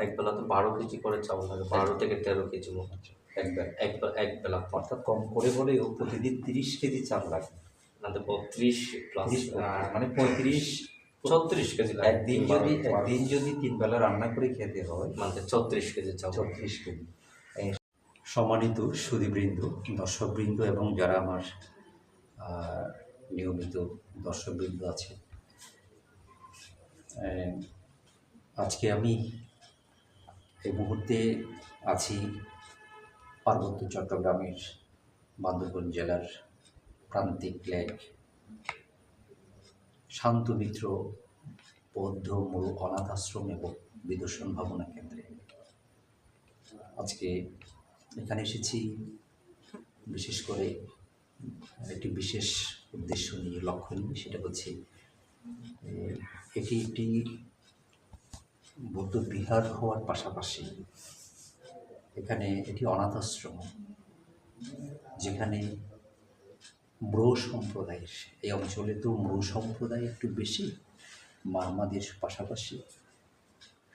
এক বেলা তো 12 কেজি করে চাউল লাগে, 12 থেকে 13 কেজি মতো এক বেলা। অর্থাৎ কম করে হলেও প্রতিদিন 30 কেজি চাল লাগে। আমাদের 32 প্লাস, মানে 35 34 কেজি লাগে। একদিন যদি 3 বেলা রান্না করে খেতে হয়, মানে 34 কেজি চাউল। 34 কেজি। সম্মানিত সুধীবৃন্দ, দর্শকবৃন্দ এবং যারা আমার নিয়মিত দর্শকবৃন্দ আছে, আজকে আমি এই মুহূর্তে আছি পার্বত্য চট্টগ্রামের বান্দরবান জেলার প্রান্তিক লেক শান্ত মিত্র বৌদ্ধ মূল অনাথ আশ্রম এবং বিদর্শন ভাবনা কেন্দ্রে। আজকে এখানে এসেছি বিশেষ করে একটি বিশেষ উদ্দেশ্য নিয়ে, লক্ষ্য নিয়ে। সেটা হচ্ছে এটি একটি বৌদ্ধ বিহার হওয়ার পাশাপাশি এখানে এটি অনাথ আশ্রম, যেখানে ব্রো সম্প্রদায়ের, এই অঞ্চলে তো ব্রো সম্প্রদায় একটু বেশি, মারমাদের পাশাপাশি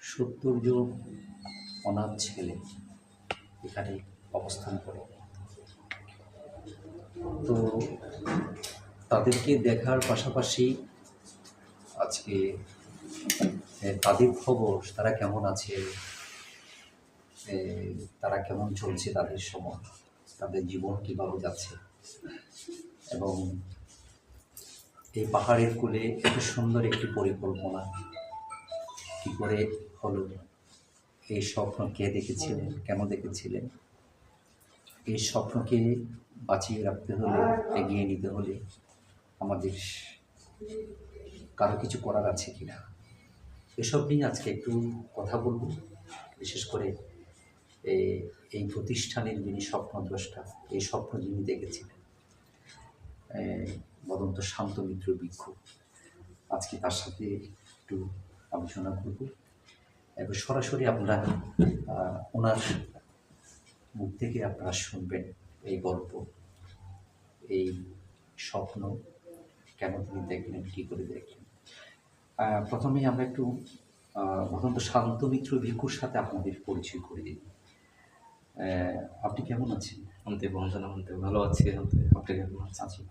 70 জন অনাথ ছেলে এখানে অবস্থান করে। তো তাদেরকে দেখার পাশাপাশি আজকে তাদের খবর, তারা কেমন আছে, তারা কেমন চলছে, তাদের সময়, তাদের জীবন কীভাবে যাচ্ছে, এবং এই পাহাড়ের কোলে এত সুন্দর একটি পরিকল্পনা কী করে হলো, এই স্বপ্ন কে দেখেছিলেন, কেন দেখেছিলেন, এই স্বপ্নকে বাঁচিয়ে রাখতে হলে, এগিয়ে নিতে হলে আমাদের কারো কিছু করার আছে কি না, এসব নিয়ে আজকে একটু কথা বলব। বিশেষ করে এই প্রতিষ্ঠানের যিনি স্বপ্নদ্রষ্টা, এই স্বপ্ন যিনি দেখেছিলেন, বদন্ত শান্ত মিত্র ভিক্ষু, আজকে তার সাথে একটু আলোচনা করব এবং সরাসরি আপনারা ওনার মুখ থেকে আপনারা শুনবেন এই গল্প, এই স্বপ্ন কেন তিনি দেখলেন, কী করে দেখলেন। প্রথমেই আমরা একটু বদন্ত শান্ত মিত্র ভিক্ষুর সাথে আপনাদের পরিচয় করে দিই। আপনি কেমন আছেন? ভালো আছি। আপনি কেমন আছেন?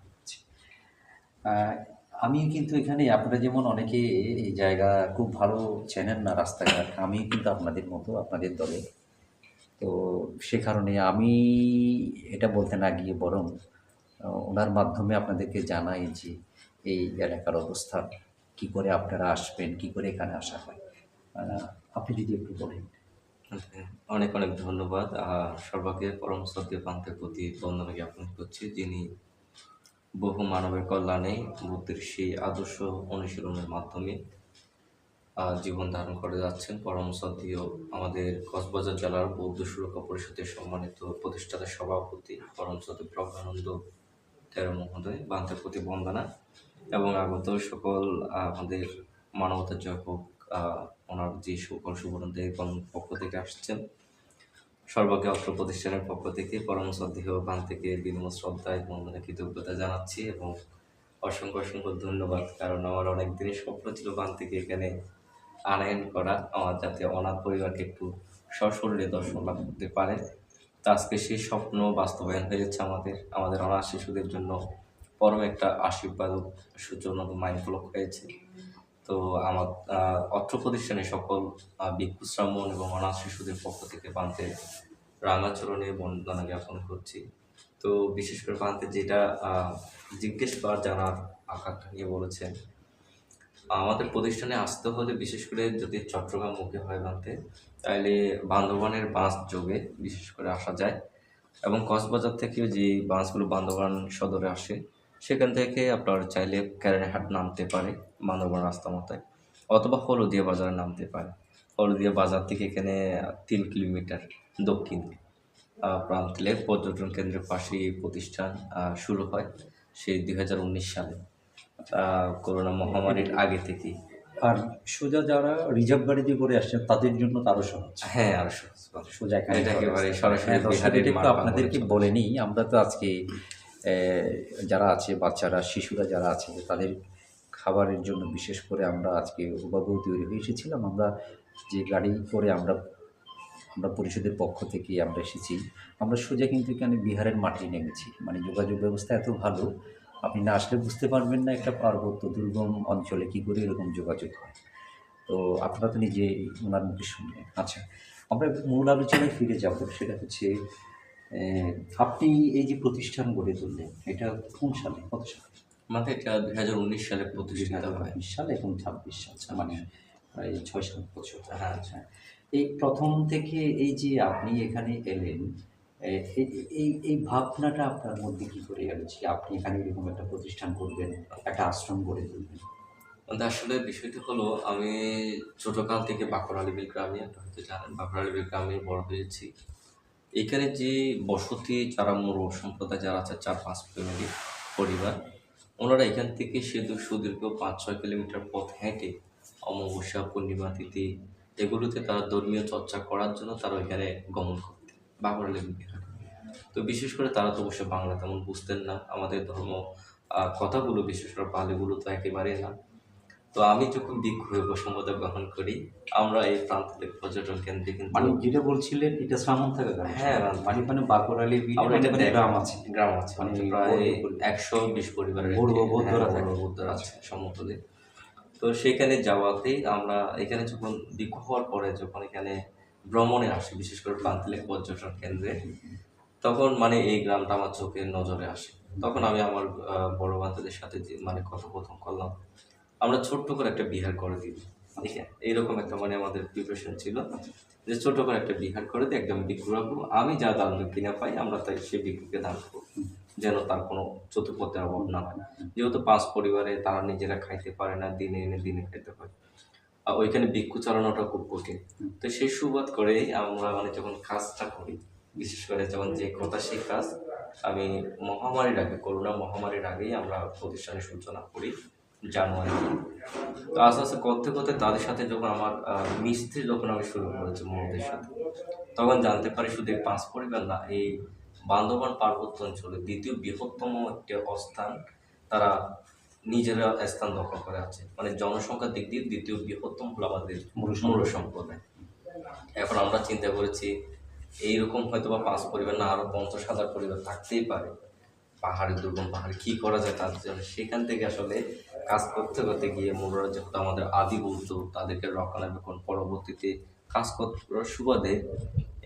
আমি কিন্তু এখানে, আপনারা যেমন অনেকে এই জায়গা খুব ভালো চেনেন না, রাস্তাঘাট, আমি কিন্তু আপনাদের মতো, আপনাদের দলে। তো সে কারণে আমি এটা বলতে না গিয়ে বরং ওনার মাধ্যমে আপনাদেরকে জানাই যে এই এলাকার অবস্থান, কী করে আপনারা আসবেন, কী করে এখানে আসা হয়, আপনি যদি একটু বলেন। অনেক অনেক ধন্যবাদ। সর্বাগ্রে পরম শ্রদ্ধেয় পান্থের প্রতি বন্দনা জ্ঞাপন করছি, যিনি বহু মানবের কল্যাণে বুদ্ধের সেই আদর্শ অনুশীলনের মাধ্যমে জীবন ধারণ করে যাচ্ছেন। পরম শ্রদ্ধেয় আমাদের কক্সবাজার জেলার বৌদ্ধ সুরক্ষা পরিষদের সম্মানিত প্রতিষ্ঠাতা সভাপতি পরম শ্রদ্ধেয় প্রজ্ঞানন্দ তেরো মহোদয়, পান্থের প্রতি বন্দনা, এবং আগত সকল আমাদের মানবতার জয় হোক ওনার যে সকল শুভনন্দের পক্ষ থেকে আসছেন, সর্বাগ্রে অত্র প্রতিষ্ঠানের পক্ষ থেকে পরম শ্রদ্ধেয় পান্থকে বিনম্র শ্রদ্ধায় বন্দনা কৃতজ্ঞতা জানাচ্ছি এবং অসংখ্য অসংখ্য ধন্যবাদ। কারণ আমার অনেক দিনের স্বপ্ন ছিল পান্থকে এখানে আনয়ন করা, আমার যাতে অনাথ পরিবারকে একটু সশরীরে দর্শন লাভ করতে পারে। তো আজকে সেই স্বপ্ন বাস্তবায়ন হয়ে যাচ্ছে। আমাদের অনাথ শিশুদের জন্য পরম একটা আশীর্বাদ সূচনা মাইলফলক হয়েছে। তো আমার অত্র প্রতিষ্ঠানে সকল ভিক্ষু শ্রামণ এবং অনাথ শিশুদের পক্ষ থেকে পান্থের রাঙাচরণে বন্দনা জ্ঞাপন করছি। তো বিশেষ করে পান্থের যেটা জিজ্ঞেস করার জানার আকাঙ্ক্ষা নিয়ে বলেছেন, আমাদের প্রতিষ্ঠানে আসতে হলে বিশেষ করে যদি চট্টগ্রাম মুখে হয় পান্থে, তাহলে বান্দরবানের বাস যোগে বিশেষ করে আসা যায়, এবং কক্সবাজার থেকেও যে বাসগুলো বান্দরবান সদরে আসে, সেখান থেকে আপনার চাইলে ক্যারেনহাট নামতে পারে বান্দরবান রাস্তা মাথায়, অথবা হলদিয়া বাজারে নামতে পারে। হলদিয়া বাজার থেকে এখানে 3 কিলোমিটার দক্ষিণে প্রান্ত লেক পর্যটন কেন্দ্রের পাশে এই প্রতিষ্ঠান শুরু হয় সেই 2019 সালে, করোনা মহামারীর আগে থেকেই। আর সোজা যারা রিজার্ভ গাড়ি দিয়ে করে আসছেন তাদের জন্য তো আরও সহজ। হ্যাঁ, আরও সোজা একেবারে সরাসরি একটু আপনাদেরকে বলে নিই। আমরা তো আজকে যারা আছে, বাচ্চারা, শিশুরা যারা আছে, তাদের খাবারের জন্য বিশেষ করে আমরা আজকে অভিভাবক তৈরি হয়ে এসেছিলাম। আমরা যে গাড়ি করে আমরা আমরা পরিষদের পক্ষ থেকে আমরা এসেছি। আমরা সোজা কিন্তু এখানে বিহারের মাটি নেমেছি। মানে যোগাযোগ ব্যবস্থা এত ভালো, আপনি না আসলে বুঝতে পারবেন না একটা পার্বত্য দুর্গম অঞ্চলে কী করে এরকম যোগাযোগ হয়। তো আপনারা তো নিজে ওনার মুখে শুনলেন। আচ্ছা, আমরা মূল আলোচনায় ফিরে যাব। সেটা হচ্ছে আপনি এই যে প্রতিষ্ঠান গড়ে তুললেন, এটা কোন সালে, কত সালে? মানে এটা 2019 সালে প্রতিষ্ঠিত হয়। ২০২০ সাল, এখন ২৬ সাল, মানে প্রায় ৬-৭ বছর। হ্যাঁ। আচ্ছা, এই প্রথম থেকে এই যে আপনি এখানে এলেন, এই ভাবনাটা আপনার মধ্যে কী করে এলো যে আপনি এখানে এরকম একটা প্রতিষ্ঠান করবেন, একটা আশ্রম গড়ে তুলবেন? মানে আসলে বিষয়টি হলো, আমি ছোটকাল থেকে বাকর আলীবিল গ্রামে, আপনি হয়তো জানেন, বাকর আলীবিল গ্রামে বড় হয়েছি। এখানে যে বসতি, যারা মোরগ সম্প্রদায় যারা আছে, 4-5 ফ্যামিলি পরিবার, ওনারা এখান থেকে সুদীর্ঘ 5-6 কিলোমিটার পথ হেঁটে অমাবস্যা, পূর্ণিমা তিথি এগুলোতে তারা ধর্মীয় চর্চা করার জন্য তারা ওইখানে গমন করতেন, বাকর আলীবিল বিহারে। তো বিশেষ করে তারা তো অবশ্যই বাংলা তেমন বুঝতেন না, আমাদের ধর্ম কথাগুলো, বিশেষ করে পালিগুলো তো একেবারেই না। তো আমি যখন ভিক্ষু হয়ে বৈষ্ণবতা গ্রহণ করি, আমরা এই প্রান্তরিক পর্যটন কেন্দ্রে কিন্তু মানে যেটা বলছিলেন এটা শ্রামণ থাকা গ্রাম। হ্যাঁ, মানে মানে বাকরালি আমরা এটা গ্রাম আছে, গ্রাম আছে, মানে প্রায় 120 পরিবারের বৌদ্ধ হ্যাঁ, বৌদ্ধরা থাকে। বৌদ্ধরা আছে সমতলে। তো সেখানে যাওয়াতেই আমরা এখানে যখন ভিক্ষু হওয়ার পরে যখন এখানে ভ্রমণে আসি, বিশেষ করে প্রান্তরিক পর্যটন কেন্দ্রে, তখন মানে এই গ্রামটা আমার চোখের নজরে আসে। তখন আমি আমার বড় বান্ধবদের সাথে যে মানে কথোপকথন করলাম, আমরা ছোট্ট করে একটা বিহার করে দিই। ঠিক আছে? এইরকম একটা মানে আমাদের প্রিপারেশন ছিল যে ছোট করে একটা বিহার করে দিয়ে একদম ভিক্ষু রাখবো। আমি যা দান দক্ষিণা পাই আমরা তাই সেই ভিক্ষুকে দান করবো, যেন তার কোনো চতুর্পথের অভাব না হয়। যেহেতু 5 পরিবারে তারা নিজেরা খাইতে পারে না, দিনে এনে দিনে খাইতে হয়। আর ওইখানে ভিক্ষু চালানোটা খুব কঠিন। তো সেই সুবাদ করেই আমরা মানে যখন কাজটা করি, বিশেষ করে যখন যে কথা সেই কাজ, আমি মহামারীর আগে, করোনা মহামারীর আগেই আমরা প্রতিষ্ঠানের সূচনা করি জানুয়ারি। তো আস্তে আস্তে করতে করতে তাদের সাথে যখন আমার মিশতে যখন আমি শুরু করেছি মহোদয়ের সাথে, তখন জানতে পারি শুধু এই 5 পরিবার না, এই বান্দরবান পার্বত্য অঞ্চলে দ্বিতীয় বৃহত্তম একটি অবস্থান তারা নিজেরা স্থান দখল করে আছে। মানে জনসংখ্যার দিক দিয়ে দ্বিতীয় বৃহত্তম হলো আমাদের মৌর্য সম্প্রদায়। এখন আমরা চিন্তা করেছি এইরকম হয়তো বা 5 পরিবার না, আরো 50,000 পরিবার থাকতেই পারে পাহাড়ে, দুর্গম পাহাড়ে কি করা যায় তাদের জন্য। সেখান থেকে আসলে কাজ করতে করতে গিয়ে মূলরা যেহেতু আমাদের আদি বলতো, তাদেরকে রক্ষণাবেক্ষণ পরবর্তীতে কাজ করার সুবাদে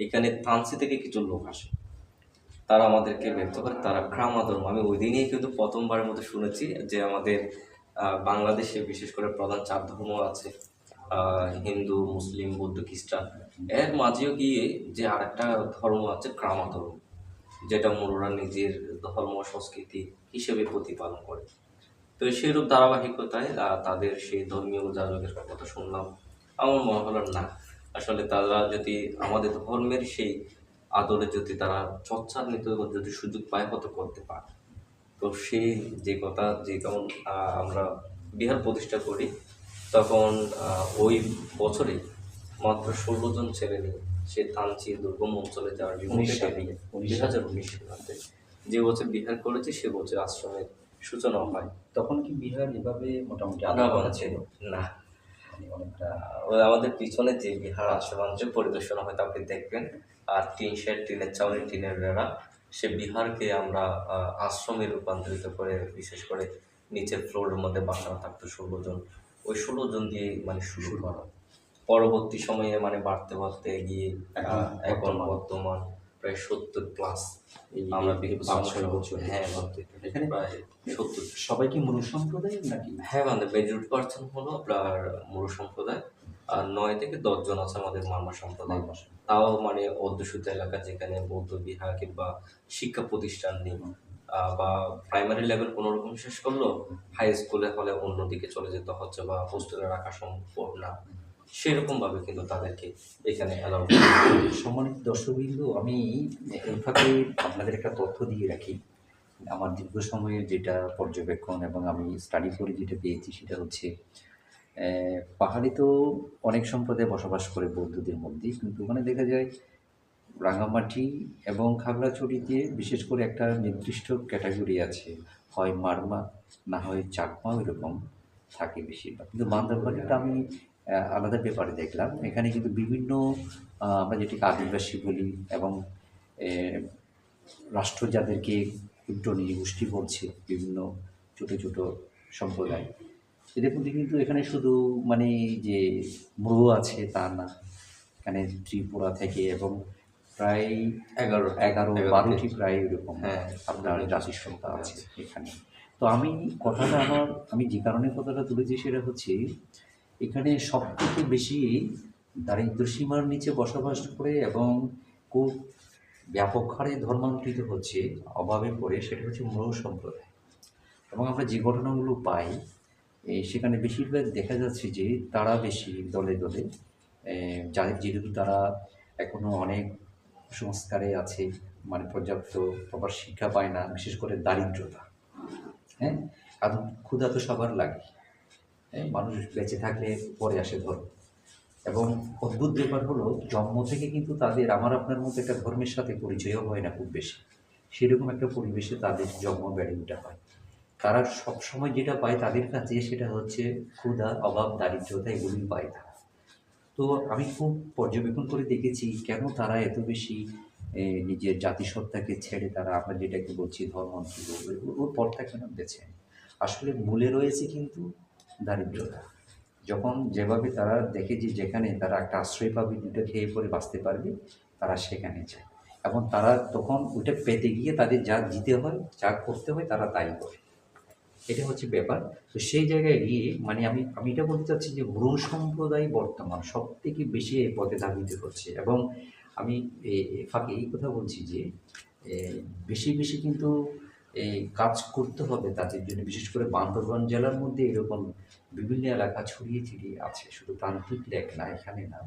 এখানে তানসি থেকে কিছু লোক আসে, তারা আমাদেরকে ব্যক্ত করে তারা ক্রামা ধর্ম। আমি ওই দিনই কিন্তু প্রথমবারের মতো শুনেছি যে আমাদের বাংলাদেশে বিশেষ করে প্রধান 4 ধর্ম আছে, হিন্দু, মুসলিম, বৌদ্ধ, খ্রিস্টান। এর মাঝেও গিয়ে যে আরেকটা ধর্ম আছে ক্রামা ধর্ম, যেটা মূলরা নিজের ধর্ম সংস্কৃতি হিসেবে প্রতিপালন করে। তো সেরূপ ধারাবাহিকতায় তাদের সেই ধর্মীয় যাজকের কথা শুনলাম। আমার মনে হলো না, আসলে তারা যদি আমাদের ধর্মের সেই আদলে যদি তারা চর্চার নিতে যদি সুযোগ পায়, হয়তো করতে পারে। তো সেই যে কথা যে তখন আমরা বিহার প্রতিষ্ঠা করি, তখন ওই বছরে মাত্র 16 জন ছেলে নিয়ে সে থানচি দুর্গম অঞ্চলে যাওয়ার রিমোটে বেরিয়ে 2019 সালে যে বছর বিহার করেছে সে বছর আশ্রমের সূচনা হয়। তখন কি বিহার এভাবে মোটামুটি আনাবানা ছিল না। মানে অনেকটা ওই আমাদের পিছনে যে বিহার আশ্রমাঞ্চল পরিদর্শন হয়, তা আপনি দেখবেন। আর টিন শেড, টিনের চাউনি, টিনের বেড়া, সে বিহারকে আমরা আশ্রমে রূপান্তরিত করে, বিশেষ করে নিচের ফ্লোরের মধ্যে বাসানো থাকতো 16 জন। ওই 16 জন দিয়ে মানে শুরু করা। পরবর্তী সময়ে মানে বাড়তে বাড়তে গিয়ে এখন বর্তমান প্রায় 70 প্লাস আমরা এই 5-6 বছর। হ্যাঁ, এখানে প্রায় 70। সবাই কি মুরু সম্প্রদায়ের নাকি? হ্যাঁ, মানে মেজরিটি পার্সেন্ট হলো আপনার মুরু সম্প্রদায়, আর 9 থেকে 10 জন আছে আমাদের মারমা সম্প্রদায়। তাও মানে অধ্যুষিত এলাকা, যেখানে বৌদ্ধ বিহার কিংবা শিক্ষা প্রতিষ্ঠান নেই, বা প্রাইমারি লেভেল কোনো রকম শেষ করলো, হাই স্কুলে হলে অন্যদিকে চলে যেতে হচ্ছে বা হোস্টেলে রাখা সম্ভব না, সেরকম ভাবে কিন্তু তাদেরকে এখানে অ্যালাউ। সম্মানিত দর্শকবৃন্দ, আমি এই ফাঁকে আপনাদের একটা তথ্য দিয়ে রাখি। আমার দীর্ঘ সময়ের যেটা পর্যবেক্ষণ এবং আমি স্টাডি করে যেটা পেয়েছি সেটা হচ্ছে, পাহাড়ে তো অনেক সম্প্রদায় বসবাস করে বৌদ্ধদের মধ্যে, কিন্তু ওখানে দেখা যায় রাঙামাটি এবং খাগড়াছড়িতে বিশেষ করে একটা নির্দিষ্ট ক্যাটাগরি আছে, হয় মারমা না হয় চাকমা, এরকম থাকে বেশিরভাগ। কিন্তু বান্দরবানটা আমি আলাদা পেপারে দেখলাম এখানে কিন্তু বিভিন্ন আমরা যেটিকে আদিবাসী বলি এবং এ, রাষ্ট্র যাদেরকে ক্ষুদ্র নৃগোষ্ঠী বলছে, বিভিন্ন ছোট ছোট সম্প্রদায়, এদের মধ্যে কিন্তু এখানে শুধু মানে যে মৃগ আছে তা না, এখানে ত্রিপুরা থেকে এবং প্রায় 11-12টি প্রায় এরকম হ্যাঁ, আপনার বিভিন্ন জাতিসত্তা সম্প্রদায় আছে আছে। এখানে। তো আমি যে কারণে কথাটা তুলেছি সেটা হচ্ছে এখানে সবথেকে বেশি দারিদ্র্য সীমার নিচে বসবাস করে এবং খুব ব্যাপক হারে ধর্মান্তরিত হচ্ছে, অভাবে পড়ে, সেটা হচ্ছে মৃগ সম্প্রদায়। এবং আমরা যে ঘটনাগুলো পাই সেখানে বেশিরভাগ দেখা যাচ্ছে যে তারা বেশি দলে দলে যেহেতু তারা এখনও অনেক সংস্কারে আছে, মানে পর্যাপ্ত প্রপার শিক্ষা পায় না, বিশেষ করে দারিদ্রতা। হ্যাঁ, কারণ ক্ষুধা তো সবার লাগে। হ্যাঁ, মানুষ বেঁচে থাকলে পরে আসে ধর্ম। এবং অদ্ভুত ব্যাপার হলো জন্ম থেকে কিন্তু তাদের আমার আপনার মতো একটা ধর্মের সাথে পরিচয়ও হয় না খুব বেশি, সেরকম একটা পরিবেশে তাদের জন্ম বেড়ে ওঠা হয়। তারা সবসময় যেটা পায় তাদের কাছে সেটা হচ্ছে ক্ষুধা, অভাব, দারিদ্রতা, এগুলোই পায় তারা। তো আমি খুব পর্যবেক্ষণ করে দেখেছি কেন তারা এত বেশি নিজের জাতিসত্তাকে ছেড়ে তারা আমরা যেটাকে বলছি ধর্মান্তরিত, ওর পথটা কেন বেছে নেয়? আসলে মূলে রয়েছে কিন্তু দারিদ্রতা। যখন যেভাবে তারা দেখে যে যেখানে তারা একটা আশ্রয় পাবে, দুটো খেয়ে পরে বাঁচতে পারবে, তারা সেখানে যায়। এবং তারা তখন ওইটা পেতে গিয়ে তাদের যা দিতে হয়, যা করতে হয়, তারা তাই করে। এটা হচ্ছে ব্যাপার। তো সেই জায়গায় গিয়ে মানে আমি এটা বলতে চাচ্ছি যে ব্রু সম্প্রদায় বর্তমান সব থেকে বেশি এই পথে ধাবিত হচ্ছে। এবং আমি এ ফাঁকে এই কথা বলছি যে এ, বেশি বেশি কিন্তু এই কাজ করতে হবে তাদের জন্য, বিশেষ করে বান্দরবান জেলার মধ্যে এরকম বিভিন্ন এলাকা ছড়িয়ে ছিটিয়ে আছে, শুধু প্রান্তিক লেক না, এখানে না,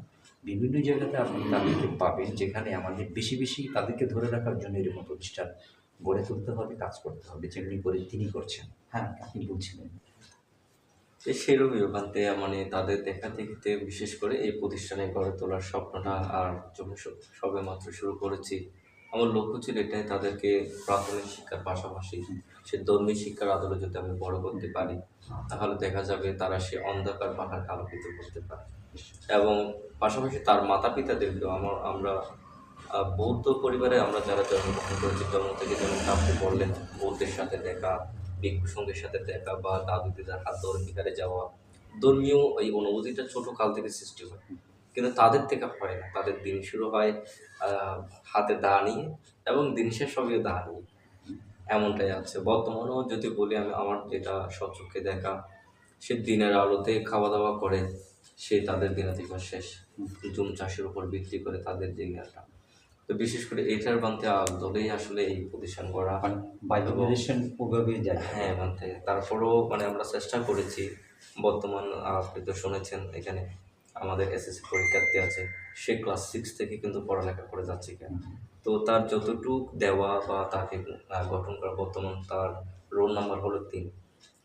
বিভিন্ন জায়গাতে আপনি তাদেরকে পাবেন যেখানে আমাদের বেশি বেশি তাদেরকে ধরে রাখার জন্য এরকম প্রতিষ্ঠান গড়ে তুলতে হবে, কাজ করতে হবে, যেমনি করে তিনি করছেন। হ্যাঁ, আপনি বলছিলেন। সেরকমই ওখান থেকে মানে তাদের দেখা দেখিতে বিশেষ করে এই প্রতিষ্ঠানে গড়ে তোলার স্বপ্নটা আর যখন সবে মাত্র শুরু করেছি, আমার লক্ষ্য ছিল এটাই, তাদেরকে প্রাথমিক শিক্ষার পাশাপাশি সে ধর্মীয় শিক্ষার আদলে যদি আমি বড় করতে পারি, তাহলে দেখা যাবে তারা সে অন্ধকার পাহাড়কে আলোকিত করতে পারে। এবং পাশাপাশি তার মাতা পিতাদেরকেও আমরা বৌদ্ধ পরিবারে আমরা যারা জন্মগ্রহণ করেছি, জন্ম থেকে যেমন আপনি বললেন, বৌদ্ধের সাথে দেখা, ভিক্ষু সঙ্গের সাথে দেখা বা দাদু দিদার হাত ধরে শিকারে যাওয়া, ধর্মীয় এই অনুভূতিটা ছোট কাল থেকে সৃষ্টি হয়। কিন্তু তাদের থেকে হয় না, তাদের দিন শুরু হয় হাতে দা নিয়ে এবং দিন শেষ হবে দা নিয়ে। এমনটাই আছে বর্তমানেও যদি বলি, আমি আমার যেটা স্বচক্ষে দেখা, সে দিনের আলোতে খাওয়া দাওয়া করে, সে তাদের দিনের দিবস শেষ জুম চাষের উপর ভিত্তি করে তাদের যে ইয়াটা। তো বিশেষ করে এটার বান্তে দলেই আসলে এই প্রতিষ্ঠান করা। মানে বাই এবং জেনারেশন ওভাবে যায়। হ্যাঁ, বানতে তারপরেও মানে আমরা চেষ্টা করেছি। বর্তমান আপনি তো শুনেছেন এখানে আমাদের এসএসসি পরীক্ষার্থী আছে, সে ক্লাস 6 থেকে কিন্তু পড়ালেখা করে যাচ্ছে কেন। তো তার যতটুক দেওয়া বা তাকে গঠন করা, বর্তমান তার রোল নাম্বার হলো 3,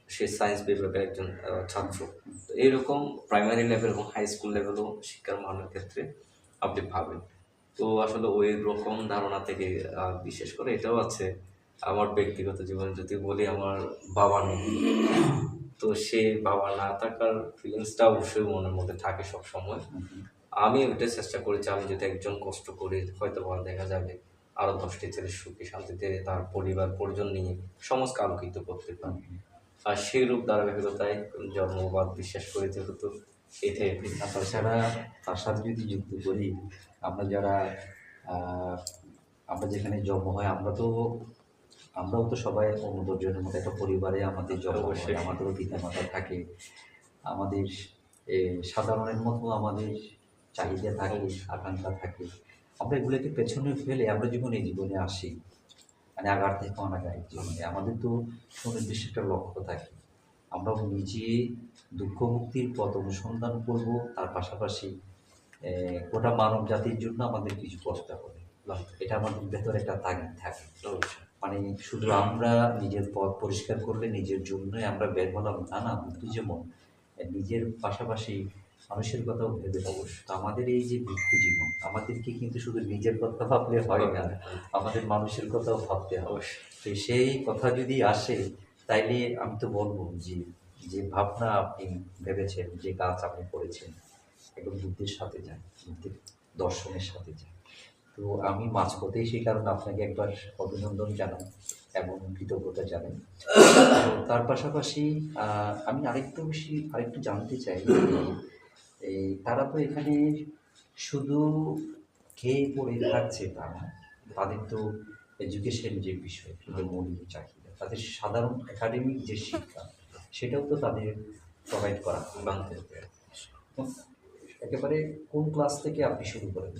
সে সায়েন্স বিভাগের একজন ছাত্র। তো এইরকম প্রাইমারি লেভেল এবং হাই স্কুল লেভেলও শিক্ষার মানের ক্ষেত্রে আপনি পাবেন। তো আসলে ওই রকম ধারণা থেকে বিশেষ করে এটাও আছে, আমার ব্যক্তিগত জীবনে যদি বলি, আমার বাবা নেই। তো সে বাবা না থাকার ফিলিংসটা অবশ্যই মনের মধ্যে থাকে সব সময়। আমি ওইটাই চেষ্টা করেছি, আমি যদি একজন কষ্ট করি, হয়তো বা দেখা যাবে আরও 10টি ছেলে সুখে শান্তিতে তার পরিবার পরিজন নিয়ে সমাজকে আলোকিত করতে পারে। আর সেই রূপ ধারাবাহিকতায় জন্মবাদ বিশ্বাস করি যেহেতু, এটাই আর তাছাড়া তার সাথে যদি যুক্ত করি, আমরা যারা আমরা যেখানে জন্ম হয়, আমরাও তো সবাই অন্য 10 জনের মতো একটা পরিবারে আমাদের জন্ম হয়, অবশ্যই। আমাদেরও পিতামাতা থাকে, আমাদের সাধারণের মতো আমাদের চাহিদা থাকে, আকাঙ্ক্ষা থাকে। আমরা এগুলোকে পেছনে ফেলে আমরা যখন এই জীবনে আসি, মানে আগার থেকে অনাগার জীবনে আমাদের তো সুনির্দিষ্ট একটা লক্ষ্য থাকে। আমরা নিজে দুঃখ মুক্তির পথ অনুসন্ধান করব, তার পাশাপাশি গোটা মানব জাতির জন্য আমাদের কিছু করতে হবে। এটা আমাদের ভেতরে একটা তাগিদ থাকে। অবশ্যই। মানে শুধু আমরা নিজের পথ পরিষ্কার করলে নিজের জন্যই আমরা বের হলাম তা না, কিন্তু যেমন নিজের পাশাপাশি মানুষের কথাও ভেবে অবশ্য। তো আমাদের এই যে ভিক্ষু জীবন, আমাদেরকে কিন্তু শুধু নিজের কথা ভাবলে হয় না, আমাদের মানুষের কথাও ভাবতে হবে। অবশ্যই। তো সেই কথা যদি আসে, তাইলে আমি তো বলবো যে যে ভাবনা আপনি ভেবেছেন, যে কাজ আপনি করেছেন, এবং বুদ্ধের সাথে যায়, বুদ্ধের দর্শনের সাথে যায়। তো আমি মাঝপথেই সেই কারণে আপনাকে একবার অভিনন্দন জানাই এবং কৃতজ্ঞতা জানাই। তো তার পাশাপাশি আমি আরেকটু জানতে চাই যে এই তারা তো এখানে শুধু খেয়ে পড়ে থাকছে তা না, তাদের তো এডুকেশন যে বিষয়, যে মৌলিক চাহিদা, তাদের সাধারণ একাডেমিক যে শিক্ষা সেটাও তো তাদের প্রোভাইড করা বাংলাতে তো একেবারে কোন ক্লাস থেকে আপনি শুরু করেন?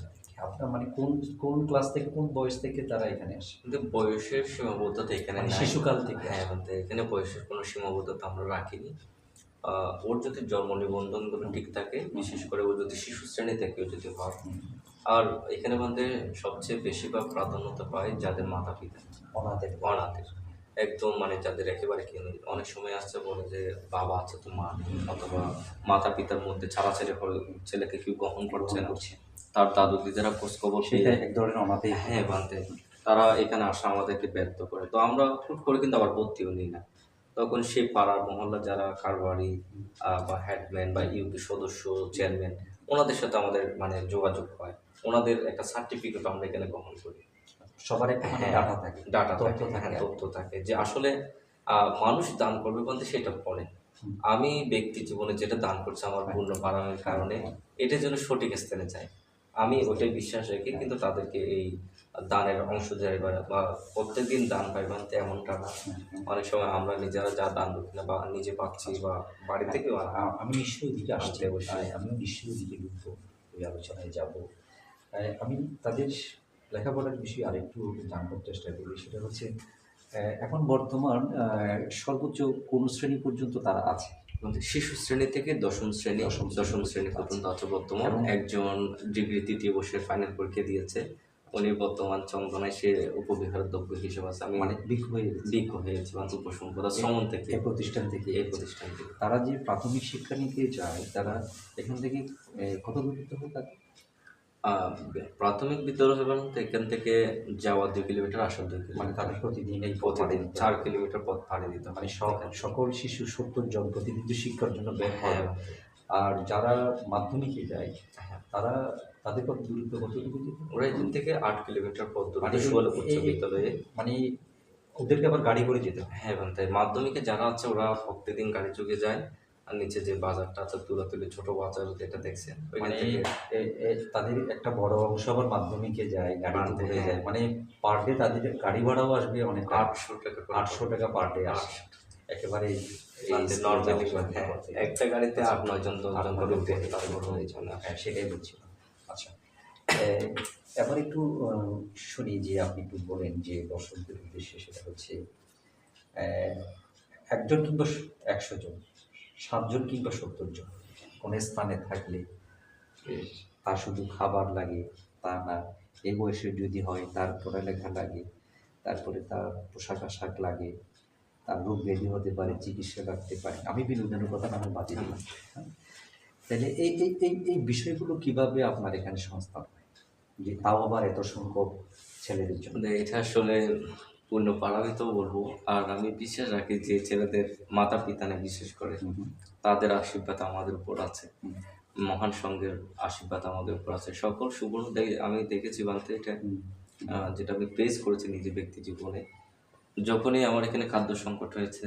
আপনার মানে কোন কোন ক্লাস থেকে, কোন বয়স থেকে তারা এখানে আসে? কিন্তু বয়সের সীমাবদ্ধতা এখানে মানে নাই। শিশুকাল থেকে? হ্যাঁ, বলতে এখানে বয়সের কোনো সীমাবদ্ধতা আমরা রাখিনি। ওর যদি জন্ম নিবন্ধনগুলো ঠিক থাকে, বিশেষ করে ও যদি শিশু শ্রেণী থেকেও যদি হয়, হুম, আর এখানে বলতে সবচেয়ে বেশিরভাগ প্রাধান্যতা পায় যাদের মাতা পিতা অনাথের অনাথের, একদম মানে যাদের একেবারে কেউ নেই। অনেক সময় আসছে বলে যে বাবা আছে তো মা নেই, অথবা মাতা পিতার মধ্যে ছাড়াছাড়ি হয়ে ছেলেকে কেউ গ্রহণ করছে না, করছে, তার দাদু দিদারা খোঁজখবর সেটা পেয়ে এক ধরনের অনাথেই। হ্যাঁ বানতে তারা এখানে আসা আমাদেরকে ব্যর্থ করে। তো আমরা হুট করে কিন্তু আবার ভর্তিও নিই না। তখন সেই পাড়ার মহল্লা যারা কারবারি বা হেডম্যান বা ইউপি সদস্য, চেয়ারম্যান, ওনাদের সাথে আমাদের মানে যোগাযোগ হয়। ওনাদের একটা সার্টিফিকেট আমরা এখানে গ্রহণ করি। সবার একটা মানে হ্যাঁ, ডাটা থাকে, ডাটা তথ্য থাকে, থাকে। হ্যাঁ তথ্য থাকে যে আসলে মানুষ দান করবে বলতে সেটা পরে। হুম। আমি ব্যক্তি জীবনে যেটা দান করছি আমার পূর্ণ পালনের কারণে এটা যেন সঠিক স্থানে যায়, আমি ওইটাই বিশ্বাস রাখি। কিন্তু তাদেরকে এই দানের অংশ দেয় বা প্রত্যেকদিন দান পাইবেন এমনটা না। অনেক সময় আমরা নিজেরা যা দান করি না বা নিজে পাচ্ছি বা বাড়ি থেকেও আমি নিশ্চয়ই ওদিকে আসছি, আনতে অবশ্যই। আমিও নিশ্চয়ই ওদিকে ঢুকবো, ওই আলোচনায় যাব। আমি তাদের লেখাপড়ার বিষয়ে আরেকটু জানবার চেষ্টা করি। সেটা হচ্ছে এখন বর্তমান সর্বোচ্চ কোন শ্রেণী পর্যন্ত তারা আছে? আমাদের শিশু শ্রেণী থেকে দশম শ্রেণী, দশম দশম শ্রেণী শ্রেণী পর্যন্ত পর্যন্ত আছে বর্তমান। এবং একজন ডিগ্রি তৃতীয় বর্ষের ফাইনাল পরীক্ষা দিয়েছে, উনি বর্তমান চন্দনায় সে উপবিহারোধ্যক্ষ হিসেবে আছে। আমি মানে বিজ্ঞ হয়ে গেছে বিজ্ঞ হয়েছি বা উপসম্পদা শ্রমণ থেকে, এই প্রতিষ্ঠান থেকে। এই প্রতিষ্ঠান থেকে। তারা যে প্রাথমিক শিক্ষা নিতে যায়, তারা এখান থেকে কত দূরত্ব হবে তাদের? প্রাথমিক বিদ্যালয় বলতে এখান থেকে যাওয়া 2 কিলোমিটার, আসা 2 মানে কিলোমিটার, তাদের প্রতিদিন এই প্রতিদিন 4 কিলোমিটার পথ পাড়ি দিতে মানে হয়। সকল শিশু 70 জন প্রতিদিন যে শিক্ষার জন্য বের হয়। হ্যাঁ, আর যারা মাধ্যমিকে যায় হ্যাঁ, তারা তাদের কত দূরত্ব, কতটুকু যেতে হয়? ওরা এখান থেকে 8 কিলোমিটার পথ দূরে মানে ষোলো উচ্চ এই- বিদ্যালয়ে। মানে ওদেরকে আবার গাড়ি করে যেতে হয়? হ্যাঁ এবং তাই মাধ্যমিকে যারা আছে ওরা প্রত্যেকদিন গাড়ি চুকে যায়। আর নিচে যে বাজারটা আছে তুলাতুলি ছোট বাজার যেটা দেখছেন ওইখান মানে থেকে তাদের একটা বড় অংশ আবার মাধ্যমিকে যায়, গাড়িতে করে হ্যাঁ। যায়। মানে পার ডে তাদের গাড়ি ভাড়াও আসবে অনেক, 800 টাকা করে 800 টাকা পার ডে আসে। একেবারে নর্মালি একটা গাড়িতে 8-9 জন 10 জন করে উঠে তারপর হয়েছে না। হ্যাঁ, সেটাই বলছিলাম। আচ্ছা, এবার একটু শুনি যে আপনি একটু বলেন যে দর্শকদের উদ্দেশ্যে, সেটা হচ্ছে আহ, একজন কিংবা 100 জন, 7 জন কিংবা 70 জন কোন স্থানে থাকলে তার শুধু খাবার লাগে তা না, এই বয়সে যদি হয় তার পড়ালেখা লাগে, তারপরে তার পোশাক আশাক লাগে, তার রোগ ব্যাধি হতে পারে, চিকিৎসা লাগতে পারে। আমি বিনোদনের কথা না বাদ দিলাম। হ্যাঁ? তাহলে এই এই এই এই বিষয়গুলো কিভাবে আপনার এখানে সংস্থান হয়, যে তাও আবার এত সংখ্যক ছেলেদের জন্য? কিন্তু এটা আসলে পূর্ণ পাড়ামিত বলবো। আর আমি বিশ্বাস রাখি যে ছেলেদের মাতা পিতা না বিশেষ করে তাদের আশীর্বাদ আমাদের উপর আছে, মহান সঙ্গের আশীর্বাদ আমাদের উপর আছে। সকল সুবর্ণ আমি দেখেছি বলতে এটা যেটা আমি ফেস করেছি নিজে ব্যক্তি জীবনে। যখনই আমার এখানে খাদ্য সংকট হয়েছে,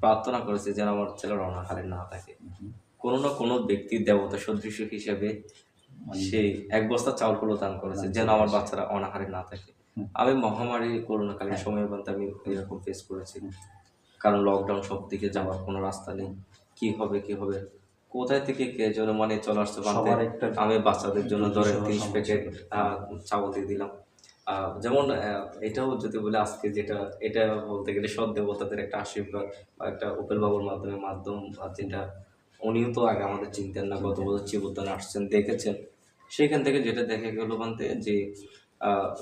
প্রার্থনা করেছে যেন আমার ছেলেরা অনাহারে না থাকে। কোনো না কোনো ব্যক্তি দেবতা সদৃশ হিসেবে সেই 1 বস্তা চাউল দান করেছে যেন আমার বাচ্চারা অনাহারে না থাকে। আমি মহামারী করোনাকালীন সময় বলতে আমি এরকম ফেস করেছি, কারণ লকডাউন, সব দিকে যাওয়ার কোনো রাস্তা নেই। কি হবে কোথায় থেকে কে যেন মানে চলে আসতে পারতে। সবার একটা আমি বাচ্চাদের জন্য ধরেন 30 সমস্যা প্যাকেট ছিল। চাউল দিয়ে দিলাম। যেমন এটাও যদি বলে আজকে এটা বলতে গেলে সৎ দেবতাদের একটা আশীর্বাদ বা একটা উকিল বাবুর মাধ্যম যেটা উনিও তো আগে আমাদের চিনতেন না, গত বছর চিবুতান আসছেন দেখেছেন। সেখান থেকে যেটা দেখা গেল বানতে যে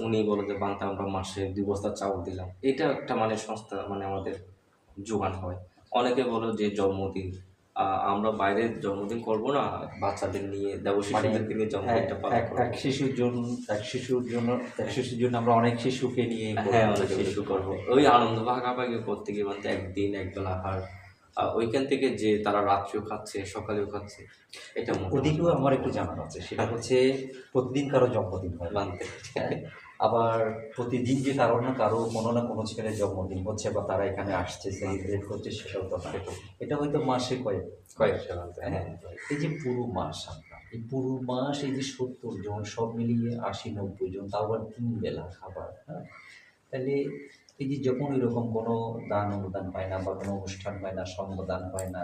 উনি বলে যে বানতে আমরা মাসে 2 বস্তা চাউল দিলাম। এটা একটা মানে সংস্থা মানে আমাদের যোগান হয়। অনেকে বলো যে জন্মদিন, আমরা বাইরে জন্মদিন করব না, বাচ্চাদের নিয়ে দেবশিশুদেরকে নিয়ে জন্মদিনটা পালন করবো। এক শিশুর জন্য আমরা অনেক শিশুকে নিয়ে হ্যাঁ অনেক শিশু করবো, ওই আনন্দ ভাগাভাগি করতে গিয়ে বলতে একদিন একবেলা আহার ওইখান থেকে যে তারা রাত্রেও খাচ্ছে সকালেও খাচ্ছে, এটা মোটামুটি ওদিকেও আমার একটু জানার আছে, সেটা হচ্ছে প্রতিদিন কারো জন্মদিন হয় মানতে। হ্যাঁ, আবার প্রতিদিন যে কারো না কারো কোনো না কোনো ছেলের জন্মদিন হচ্ছে বা তারা এখানে আসছে সেলিব্রেট করছে সেটাও তো না। এটা হয়তো মাসে কয়েক কয়েকটা মানতে, হ্যাঁ। হ্যাঁ। এই যে পুরো মাস আপনার এই পুরো মাস এই যে 70 জন সব মিলিয়ে 80-90 জন, তাও আবার 3 বেলা খাবার, হ্যাঁ। তাহলে এই যে যখন এরকম কোনো দান অনুদান পায় না বা কোনো অনুষ্ঠান পায় না, সঙ্গদান পায় না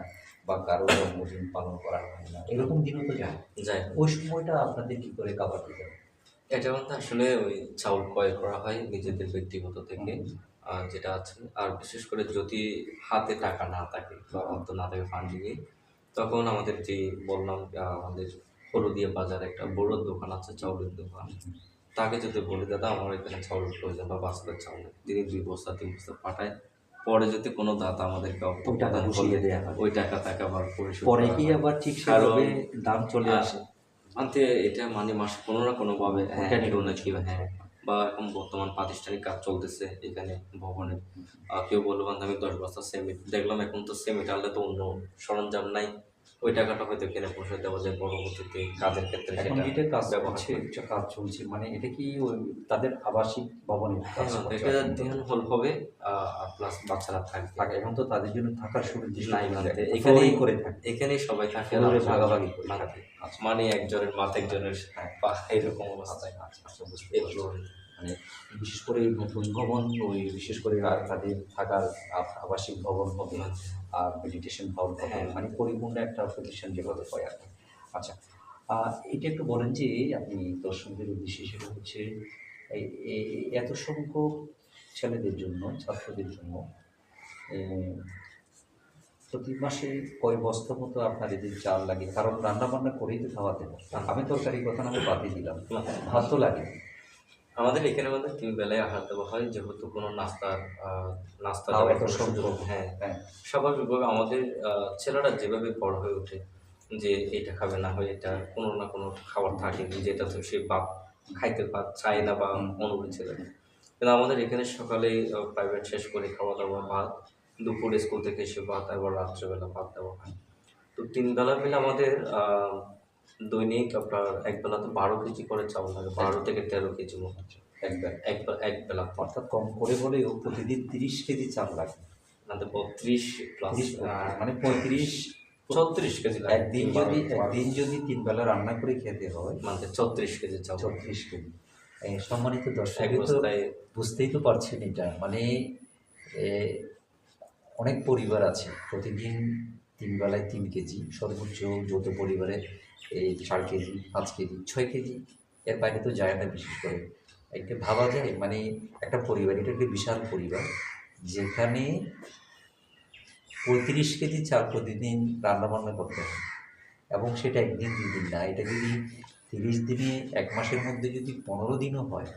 বা কারো জন্মদিন পালন করা হয় না, এরকম দিনও তো যায়, যাই ওই সময়টা আপনাদের কি করে কাবার দিতে হবে? এটা মধ্যে আসলে ওই চাউল ক্রয় করা হয় নিজেদের ব্যক্তিগত থেকে, হুম, যেটা আছে। আর বিশেষ করে যদি হাতে টাকা না থাকে বা অর্থ না থাকে ফান্ডিংয়ে, তখন আমাদের যে বললাম আমাদের হলদিয়া বাজারে একটা বড় দোকান আছে, চাউলের দোকান, তাকে যদি বলি দাদা আমার এখানে চাউলের প্রয়োজন বা বাচ্চাদের চাউল নেই, তিনি 2 বস্তা 3 বস্তা পাঠায়। পরে যদি কোনো দাতা আমাদেরকে অর্থ ওই টাকা প্রদান বসিয়ে করলে দেয়া হয়। ওই টাকা তাকে আবার পরিশোধ পরে করা কি হয়। আবার ঠিক কারণ সেভাবে দাম চলে আহ, আসে? মানতে এটা মানে মাসে কোনো না কোনো ভাবে হ্যাঁ Organic ডোনেট কিংবা হ্যাঁ, বা এখন বর্তমান প্রাতিষ্ঠানিক কাজ চলতেছে এখানে ভবনের। কেউ বললো বান্ধব আমি 10 বস্তা সিমেন্ট দেখলাম, এখন তো সিমেন্ট আনলে তো অন্য সরঞ্জাম নাই, ওই টাকাটা হয়তো কিনে বসে দেওয়া যায় পরবর্তীতে কাজের ক্ষেত্রে এখন সেটা যেটা কাজ ব্যবহার করছে, করে। যে কাজ চলছে, মানে এটা কি ওই তাদের আবাসিক ভবনের কাজ হ্যাঁ করছে এটা এখন তো? ধ্যান হল হবে, আর প্লাস বাচ্চারা থাকবে। থাকে এখন তো তাদের জন্য থাকার সুনির্দিষ্ট নাই কোনো মানতে জায়গা, এখানেই ফ্লোরিং করে থাকে, এখানেই সবাই থাকে, ফ্লোরে রাত্রে ভাগাভাগি করে মানতে থাকে। আচ্ছা মানে একজনের মাথা একজনের হ্যাঁ, পা, এরকম অবস্থায় আচ্ছা আচ্ছা, বুঝতে এই পারছি। ফ্লোরে। মানে বিশেষ করে এই নতুন ভবন, ওই বিশেষ করে তাদের থাকার আবাসিক ভবন হবে আর মেডিটেশন হল হবে, হ্যাঁ। মানে পরিপূর্ণ একটা প্রতিষ্ঠান যেভাবে হয় আর কি। আচ্ছা, এটা একটু বলেন যে আপনি দর্শকদের উদ্দেশ্যে, সেটা হচ্ছে এত সংখ্যক ছেলেদের জন্য, ছাত্রদের জন্য এ, প্রতি মাসে কয় বস্তা মতো আপনার এদের চাল লাগে? কারণ রান্না বান্না করেই তো খাওয়াতে হয়। আমি তরকারি কথা না বাদই দিলাম, ভাত তো লাগে। আমাদের এখানে মধ্যে 3 বেলায় আহার দেওয়া হয়, যেহেতু কোনো নাস্তা তাও দেওয়ার এত কোনো সুযোগ সংখ্যক, হ্যাঁ। হ্যাঁ। স্বাভাবিকভাবে আমাদের ছেলেরা যেভাবে বড় হয়ে ওঠে যে এটা খাবে না হয় এটা কোনো না কোনো খাবার থাকে যেটা তো সে বাপ খাইতে চায় না বা অনুভূতি ছিল না। কিন্তু আমাদের এখানে সকালে প্রাইভেট শেষ করে খাওয়া দাওয়া ভাত, দুপুরে স্কুল থেকে এসে ভাত, আবার রাত্রেবেলা ভাত দেওয়া হয়। তো 3 বেলা মিলে আমাদের দৈনিক আপনার একবেলা তো 12 কেজি করে চাউল লাগে, 12 থেকে 13 কেজি মতো একবার এক বেলা। অর্থাৎ কম করে হলেও প্রতিদিন 30 কেজি চাল লাগে। আমাদের 32 প্লাস 30 মানে 35। 34 কেজি লাগে। একদিন যদি 3 বেলা রান্না করে খেতে হয়, মানে 34 কেজি চাউল 36 কেজি। সম্মানিত দর্শক, এক তো বস্তায়। বুঝতেই তো পারছেন এটা, মানে এ, অনেক পরিবার আছে প্রতিদিন 3 বেলায় 3 কেজি, সর্বোচ্চ যৌথ পরিবারে এই 4 কেজি, 5 কেজি, 6 কেজি, এর বাইরে তো যায় না। বিশেষ করে একটা ভাবা যায়, মানে একটা পরিবার, এটা একটা বিশাল পরিবার যেখানে 35 কেজি চাল প্রতিদিন রান্নাবান্না করতে হয়, এবং সেটা একদিন 2 দিন না, এটা যদি 30 দিনে, 1 মাসের মধ্যে যদি 15 দিনও হয়,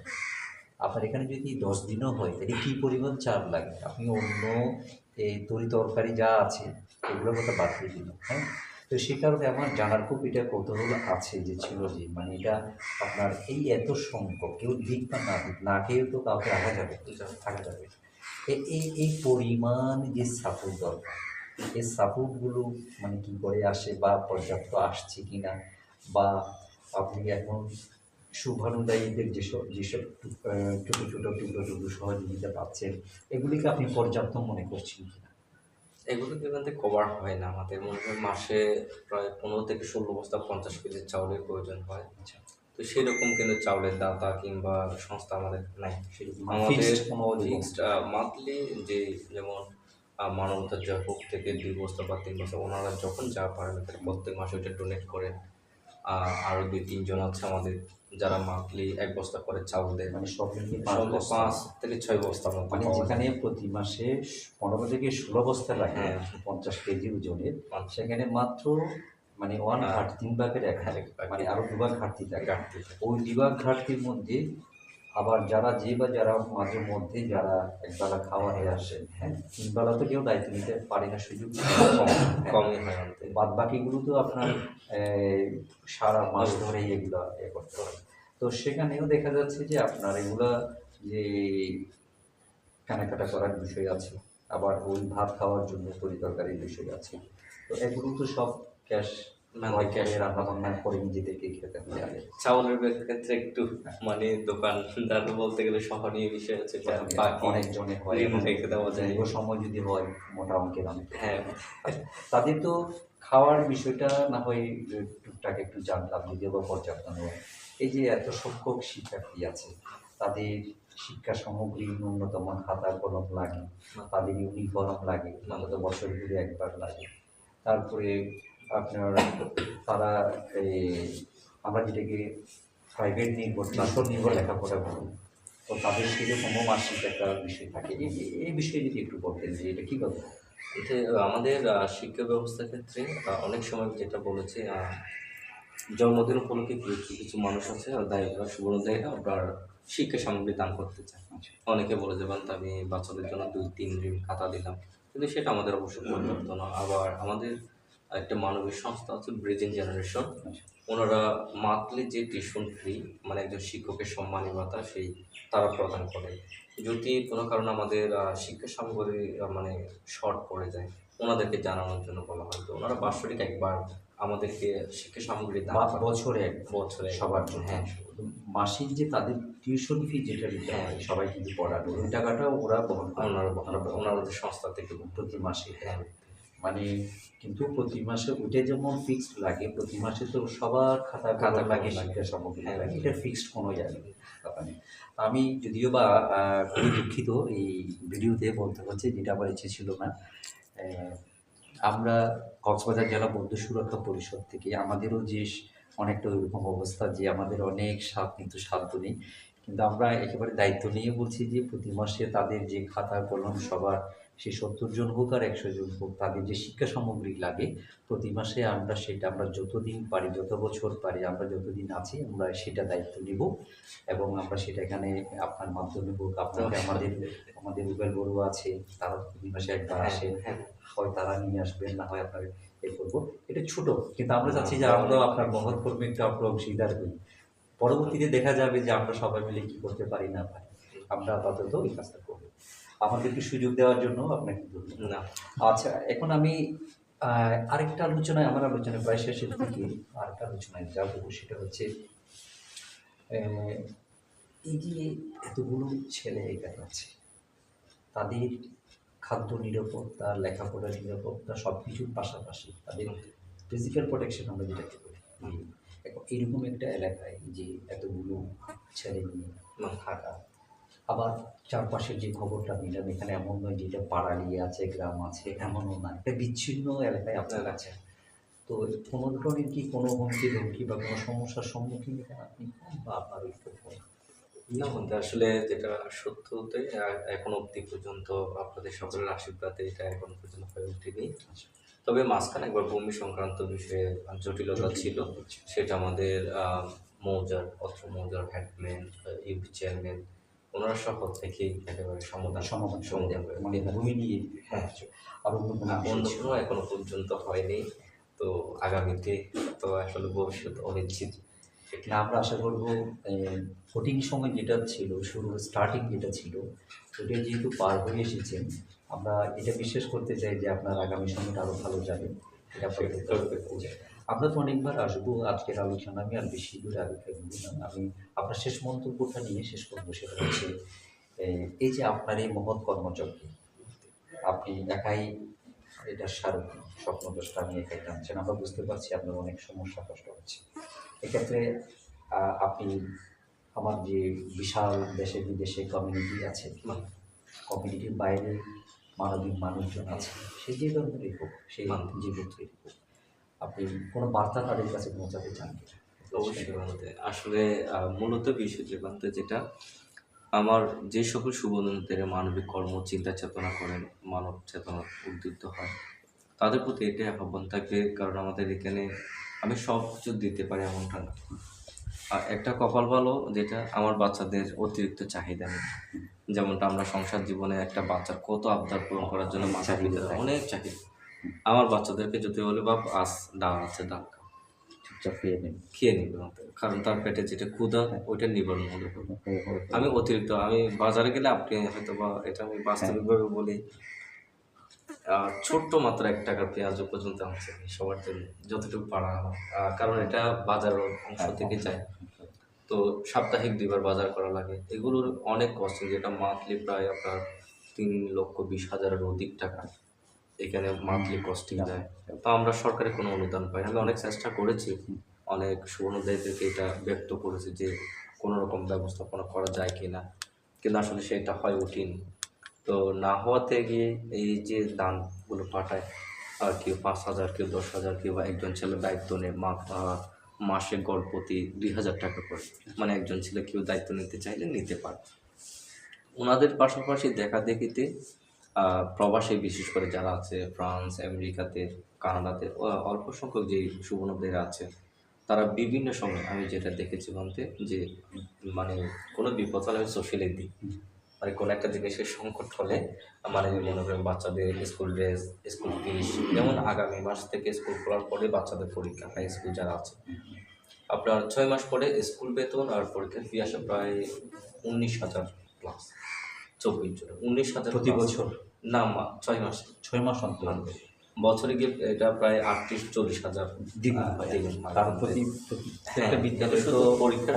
আপনার এখানে যদি 10 দিনও হয়, তাহলে কী পরিমাণ চাল লাগে আপনি অন্য এই তরি তরকারি যা আছে এগুলোর কথা বাদ দিয়ে দিন, হ্যাঁ। তো সে কারণে আমার জানার খুব এটা কৌতূহল আছে, যে ছিল যে মানে এটা আপনার এই এত সংখ্যক, কেউ দিক বা না দিক, না খেয়েও তো কাউকে রাখা যাবে, থাকা যাবে। এই পরিমাণ যে সাপোর্ট দরকার, এই সাপোর্টগুলো মানে কী করে আসে বা পর্যাপ্ত আসছে কি না, বা আপনি এখন শুভানুদায়ীদের যেসব ছোটো ছোটো টুকরো টুকরো সহযোগিতা পাচ্ছেন, এগুলিকে আপনি পর্যাপ্ত মনে করছেন কিনা? এগুলো কিন্তু কভার হয় না, আমাদের মনে হয় মাসে প্রায় 15 থেকে 16 বস্তা 50 কেজির চাউলের প্রয়োজন হয়। আচ্ছা, তো সেরকম কিন্তু চাউলের দাতা কিংবা সংস্থা আমাদের নাই সেরকম। আমাদের ফিক্সড কোনো ফিক্সড মান্থলি যে যেমন মানবতার জয়পুর থেকে 2 বস্তা বা 3 বস্তা ওনারা যখন যা পারেন তারা প্রত্যেক মাসে ওইটা ডোনেট করেন। আরও 2-3 জন আছে আমাদের যারা মান্থলি 1 বস্তা করে চাউল দেয়, মানে সব মিলিয়ে সব 5 বস্তা, 5 থেকে 6 বস্তার মতো মানে পাওয়া যায়। যেখানে প্রতি মাসে 15 থেকে 16 বস্তা লাগে হ্যাঁ। 50 কেজি ওজনের, আচ্ছা। সেখানে মাত্র মানে 1/3, 3 ভাগের 1 ভাগ, মানে আরও 2 ভাগ ঘাটতি থাকে। ঘাটতি থাকে। ওই 2 ভাগ ঘাটতির মধ্যে আবার যারা মাঝে মধ্যে যারা একবেলা খাওয়া হয়ে আসেন, হ্যাঁ, 3 বেলা তো কেউ দায়িত্ব নিতে পারে না, সুযোগ কম, হ্যাঁ। কমই হয় আনতে। বাদ বাকিগুলো তো আপনার সারা মাস ধরেই এগুলো করতে হয়। তো সেখানেও দেখা যাচ্ছে যে আপনার এগুলা যে কেনাকাটা করার বিষয় আছে, আবার ওই ভাত খাওয়ার জন্য তরি তরকারির বিষয় আছে। তো এগুলো তো সব ক্যাশ মানে ক্যাশ cash রান্না বান্না করে নিজেদেরকে খেতে হবে। চাউলের ক্ষেত্রে একটু মানে দোকানদার বলতে গেলে সহনীয় বিষয় হচ্ছে এটা, বাকি অনেকজনের হয়, ঋণ রেখে দেওয়া যায়। দীর্ঘ সময় যদি হয় মোটা অঙ্কের অনেক। হ্যাঁ, আচ্ছা, তাদের তো খাওয়ার বিষয়টা না হয় টুকটাক একটু জানলাম, যদিও বা পর্যাপ্ত নয়। এই যে এত সংখ্যক শিক্ষার্থী আছে, তাদের শিক্ষা সামগ্রী ন্যূনতম খাতা কলম লাগে, তাদের ইউনিফর্ম লাগে, অন্তত বছর ঘুরে একবার লাগে। তারপরে আপনার তারা এই আমরা যেটাকে প্রাইভেট নির্ভর ক্লাসর নির্ভর লেখাপড়া করি, তো তাদের সেরকম মাসিক একটা বিষয় থাকে। এই বিষয়ে যদি একটু বলতেন যে এটা কী কথা। এতে আমাদের শিক্ষা ব্যবস্থার ক্ষেত্রে অনেক সময় যেটা বলেছে, জন্মদিন উপলক্ষে কিছু কিছু মানুষ আছে দায়ীরা শুভদায়ীরা আপনার শিক্ষা সামগ্রী দান করতে চায়। অনেকে বলে যে বান্ধব আমি বাচ্চাদের জন্য 2-3 ঋণ খাতা দিলাম, কিন্তু সেটা আমাদের অবশ্যই পর্যাপ্ত না। আবার আমাদের একটা মানবিক সংস্থা আছে ব্রিজিং জেনারেশন, ওনারা মান্থলি যে টিউশন ফি মানে একজন শিক্ষকের সম্মানী ভাতা সেই তারা প্রদান করে। যদি কোনো কারণে আমাদের শিক্ষা সামগ্রী মানে শর্ট পড়ে যায়, ওনাদেরকে জানানোর জন্য বলা হয়। তো ওনারা বাৎসরিক একবার আমাদেরকে শিক্ষা সামগ্রী দান বা করে। বছরে বছরে সবার জন্য। হ্যাঁ, মাসিক যে তাদের টিউশন ফি যেটা দিতে হয় সবাই কিন্তু পড়ানো, ওই টাকাটাও ওরা বহন করে ওনাদের সংস্থা থেকে প্রতি মাসে। হ্যাঁ, মানে কিন্তু প্রতি মাসে ওইটা যেমন ফিক্সড লাগে, প্রতি মাসে তো সবার খাতা খাতা লাগে, কলম লাগে। শিক্ষা সামগ্রী হ্যাঁ। লাগে, এটা ফিক্সড কোনো জায়গা নেই। আমি যদিও বা খুবই দুঃখিত এই ভিডিওতে বলতে হচ্ছে, যেটা আমার ইচ্ছে ছিল না। আহ, আমরা কক্সবাজার জেলা বৌদ্ধ সুরক্ষা পরিষদ থেকে আমাদেরও যে অনেকটা ওইরকম অবস্থা, যে আমাদের অনেক সাথ কিন্তু সাধ্য নেই, কিন্তু আমরা একেবারে দায়িত্ব নিয়ে বলছি যে প্রতি মাসে তাদের যে খাতা কলম সবার, সে 70 জন হোক আর 100 জন হোক, তাদের যে শিক্ষা সামগ্রী লাগে প্রতি মাসে আমরা সেটা, আমরা যতদিন পারি, যত বছর পারি, আমরা যতদিন আছি আমরা সেটা দায়িত্ব নিব। এবং আমরা সেটা এখানে আপনার মাধ্যমে হোক, আপনাকে আমাদের আমাদের রুবেল বড়ু আছে, তারা প্রতি মাসে একবার আসে, হ্যাঁ, হয় তারা নিয়ে আসবেন, না হয় আপনার এ করবো। এটা ছোট, কিন্তু আমরা চাচ্ছি যে আমরাও আপনার মহৎ কর্মে একটু আমরা অংশীদার হই। পরবর্তীতে দেখা যাবে যে আমরা সবাই মিলে কি করতে পারি না পারি, আমরা আপাতত এই কাজটা করবো। আমাদেরকে সুযোগ দেওয়ার জন্য আপনাকে ধন্যবাদ। না আচ্ছা, এখন আমি আরেকটা আলোচনায়, আমার আলোচনা প্রায় শেষের দিকে আরেকটা আলোচনায় যাবো, সেটা হচ্ছে আহ, এই যে এতগুলো ছেলে এখানে আছে, তাদের খাদ্য নিরাপত্তা, লেখাপড়ার নিরাপত্তা সব কিছুর পাশাপাশি তাদের ফিজিক্যাল প্রোটেকশন আমরা যেটাকে বলি। এখন এরকম একটা এলাকায় যে এতগুলো ছেলে মেয়ে থাকা, আবার চারপাশের যে খবরটা নিলাম, এখানে এমন নয় যে এটা পাড়ালি আছে, গ্রাম আছে, এমনও না, একটা বিচ্ছিন্ন এলাকায় আপনার আছে। তো কোনো ধরনের কি কোনো হুমকি ধমকি বা কোনো সমস্যার সম্মুখীন এখানে আপনি হন বা আপনার ওই কোথাও? না বলতে আসলে যেটা সত্য হতে এখন অবধি পর্যন্ত আপনাদের সকলের আশীর্বাদে এটা এখন পর্যন্ত হয়ে ওঠেনি। তবে মাঝখানে একবার ভূমি সংক্রান্ত বিষয়ে জটিলতা ছিল, সেটা আমাদের মৌজার অত্র মৌজার হেডম্যান, ইউপি চেয়ারম্যান, ওনারা সকল থেকেই একেবারে সমাধান সমাধান করে। মানে ভূমি নিয়ে। হ্যাঁ, আর অন্য কোনো বিষয় অন্য ছিল? কোনো এখনো পর্যন্ত হয়নি। তো আগামীতে তো আসলে ভবিষ্যৎ অনিশ্চিত। না, আমরা আশা করবো কঠিন সময় যেটা ছিল, শুরুর স্টার্টিং যেটা ছিল, ওটা যেহেতু পার হয়ে এসেছেন, আমরা এটা বিশ্বাস করতে চাই যে আপনার আগামী সময়টা আরও ভালো যাবে। এটা আমরা তো অনেকবার আসবো, আজকের আলোচনা আমি আর বেশি দূরে আলোচনা করব না। আমি আপনার শেষ মন্তব্যটা নিয়ে শেষ করবো, সেটা হচ্ছে এই যে আপনার এই মহৎ কর্মচক্রে আপনি একাই এটা সারথি, স্বপ্নদোষটা আমি একাই টানছেন, আমরা বুঝতে পারছি আপনার অনেক সমস্যা কষ্ট হচ্ছে। এক্ষেত্রে আপনি আমার যে বিশাল দেশে বিদেশে কমিউনিটি আছে, কমিউনিটির বাইরে মানবিক মানুষজন আছে, সেই যে ধরনেরই হোক, সেই যে গোত্রেরই হোক, আপনি কোনো বার্তা তাদের কাছে পৌঁছাতে চান কিনা? অবশ্যই বলতে আসলে মূলত বিষয় যে বলতে যেটা আমার যে সকল শুভবন্ধুদের মানবিক কর্ম চিন্তা চেতনা করেন, মানব চেতনা উদ্দীপ্ত হয়, তাদের প্রতি এটাই আহ্বান থাকবে। কারণ আমাদের এখানে আমি সব কিছু দিতে পারি এমনটা না। আর একটা কপাল ভালো যেটা আমার বাচ্চাদের অতিরিক্ত চাহিদা নেই। যেমনটা আমরা সংসার জীবনে একটা বাচ্চার কত আবদার পূরণ করার জন্য মাথা পিছু অনেক চাহিদা, আমার বাচ্চাদেরকে যদি বলে বাপ আজ ডাল আছে ডাল খাও, চুপচাপ খেয়ে নেন। খেয়ে নিবে, কারণ তার পেটে যেটা ক্ষুধা ওইটা নিবারণ হলে আমি অতিরিক্ত আমি বাজারে গেলে আপনি হয়তো বা এটা আমি বাস্তবিকভাবে বলি, ছোট্ট মাত্র 1 টাকার পেঁয়াজও পর্যন্ত আনছে সবার জন্য যতটুকু পারা হয়। কারণ এটা বাজার অংশ থেকে যায়। তো সাপ্তাহিক 2 বার বাজার করা লাগে। এগুলোর অনেক কস্টিং, যেটা মান্থলি প্রায় আপনার 3,20,000-এর অধিক টাকা এখানে মান্থলি কস্টিং যায়। তো আমরা সরকারি কোনো অনুদান পাই না। আমি অনেক চেষ্টা করেছি, অনেক শুভানুধ্যায়ীদেরকে এটা ব্যক্ত করেছি যে কোনো রকম ব্যবস্থাপনা করা যায় কি না, কিন্তু আসলে সেটা হয়ে ওঠেনি। তো না হওয়াতে গিয়ে এই যে দানগুলো পাঠায়, আর কেউ 5,000, কেউ 10,000, কেউ বা একজন ছেলে দায়িত্ব নেয় মাসে গড় প্রতি 2,000 টাকা করে। মানে একজন ছেলে কেউ দায়িত্ব নিতে চাইলে নিতে পারে। ওনাদের পাশাপাশি দেখা দেখিতে প্রবাসী বিশেষ করে যারা আছে ফ্রান্স, আমেরিকাতে, কানাডাতে অল্প সংখ্যক যে সুবর্ণদের আছে, তারা বিভিন্ন সময় আমি যেটা দেখেছি বলতে যে মানে কোনো বিপদ হলে আমি সোশ্যালে দিই। মানে কোনো একটা জিনিসের সংকট হলে মানে মনে করেন বাচ্চাদের স্কুল ড্রেস, স্কুল ফিস, যেমন আগামী মাস থেকে স্কুল খোলার পরে বাচ্চাদের পরীক্ষা, হাই স্কুল যারা আছে, আপনার 6 মাস পরে স্কুল বেতন আর পরীক্ষার ফি আসে প্রায় 19,000 প্লাস। 24 জন 19,000 প্রতি বছর? না, 6 মাস। 6 মাস অন্তর বছরে গিয়ে এটা প্রায় 38-40,000 দ্বিগুণ হয়। দ্বিগুণ হয়। কারণ প্রত্যেকটা বিদ্যালয়ে তো পরীক্ষার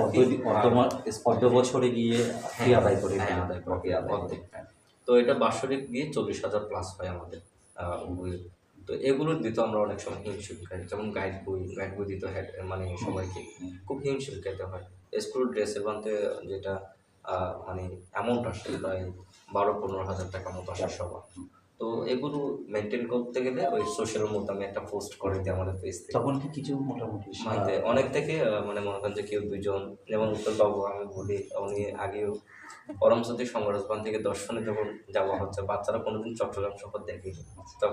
অর্ধ বছরে গিয়ে ফি আদায় করে হ্যাঁ, ফেলে। আদায় করে, ফি আদায় করে। অর্ধেক। তো এটা বাৎসরিক গিয়ে 40,000 প্লাস হয় আমাদের বইয়ের। তো এগুলোর দিতে আমরা অনেক সময় হিমশিম খাই, যেমন গাইড বই দিতে হয় মানে সবাইকে খুব হিমশিম খেতে হয়। স্কুল ড্রেসের বানতে যেটা মানে অ্যামাউন্ট আসে প্রায় 12-15,000 টাকার মতো আসে সবার। তো এগুলো মেনটেন করতে গেলে ওই সোশ্যালের মধ্যে আমি একটা পোস্ট করে দিই আমাদের পেজ থেকে। তখন কি কিছু মোটামুটি মানে অনেক থেকে মানে মনে করেন যে কেউ 2 জন, যেমন উত্তর বাবু আমি বলি, উনি আগেও পরমসতী সংগঠন থেকে দর্শনে যখন যাওয়া হচ্ছে, বাচ্চারা কোনোদিন চট্টগ্রাম শহর দেখেনি। তো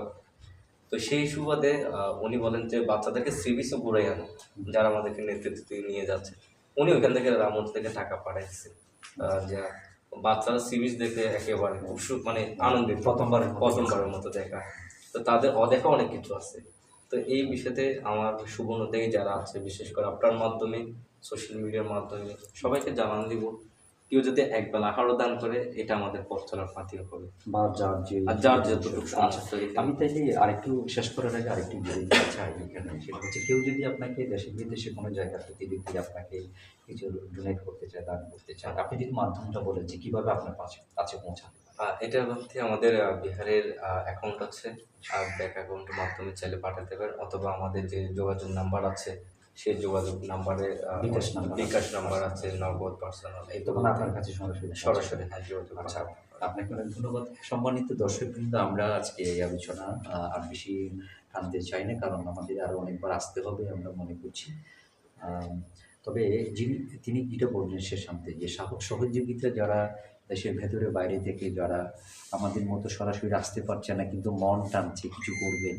তো সেই সুবাদে উনি বলেন যে বাচ্চাদেরকে সি বিচে ঘুরাই আনো, যারা আমাদেরকে নেতৃত্ব নিয়ে যাচ্ছে। উনি ওইখান থেকে রামুর থেকে টাকা পাঠাইছে, যে বাচ্চারা সি বিচ দেখে একেবারে খুব মানে আনন্দিত, প্রথমবারের মতো দেখা। তো তাদের অদেখা অনেক কিছু আছে। তো এই বিষয়তে আমার শুভনোদেয়ী যারা আছে, বিশেষ করে আপনার মাধ্যমে, সোশ্যাল মিডিয়ার মাধ্যমে সবাইকে জানান দিব, কেউ যদি একবেলা আহারও দান করে এটা আমাদের পথ চলার পাথেয় হবে, বা যার যতটুকু সামর্থ্য। আমি তাইলে আরেকটু শেষ করার আগে আরেকটু বলে দিতে চাই এখানে, সেটা হচ্ছে কেউ যদি আপনাকে দেশে বিদেশে কোনো জায়গা থেকে যদি আপনাকে কিছু ডোনেট করতে চায়, দান করতে চায়, আপনি যদি মাধ্যমটা বলেন যে কীভাবে আপনার কাছে পৌঁছাতে পারে। এটার মধ্যে আমাদের বিহারের অ্যাকাউন্ট আছে, ব্যাংক অ্যাকাউন্টের মাধ্যমে চাইলে পাঠাতে পারেন, অথবা আমাদের যে যোগাযোগ নাম্বার আছে সেই যোগাযোগ নাম্বারে বিকাশ নাম্বার আছে, নগদ, পার্সোনাল, এই তখন আপনার কাছে সরাসরি হ্যাঁ যোগাযোগ। আচ্ছা, আপনাকে অনেক ধন্যবাদ। সম্মানিত দর্শকবৃন্দ, আমরা আজকে এই আলোচনা আর বেশি টানতে চাই না, কারণ আমাদের আরও অনেকবার আসতে হবে আমরা মনে করছি। তবে তিনি যেটা বললেন শেষান্তে, যে সহযোগিতা যারা দেশের ভেতরে বাইরে থেকে যারা আমাদের মতো সরাসরি আসতে পারছে না কিন্তু মন টানছে কিছু করবেন,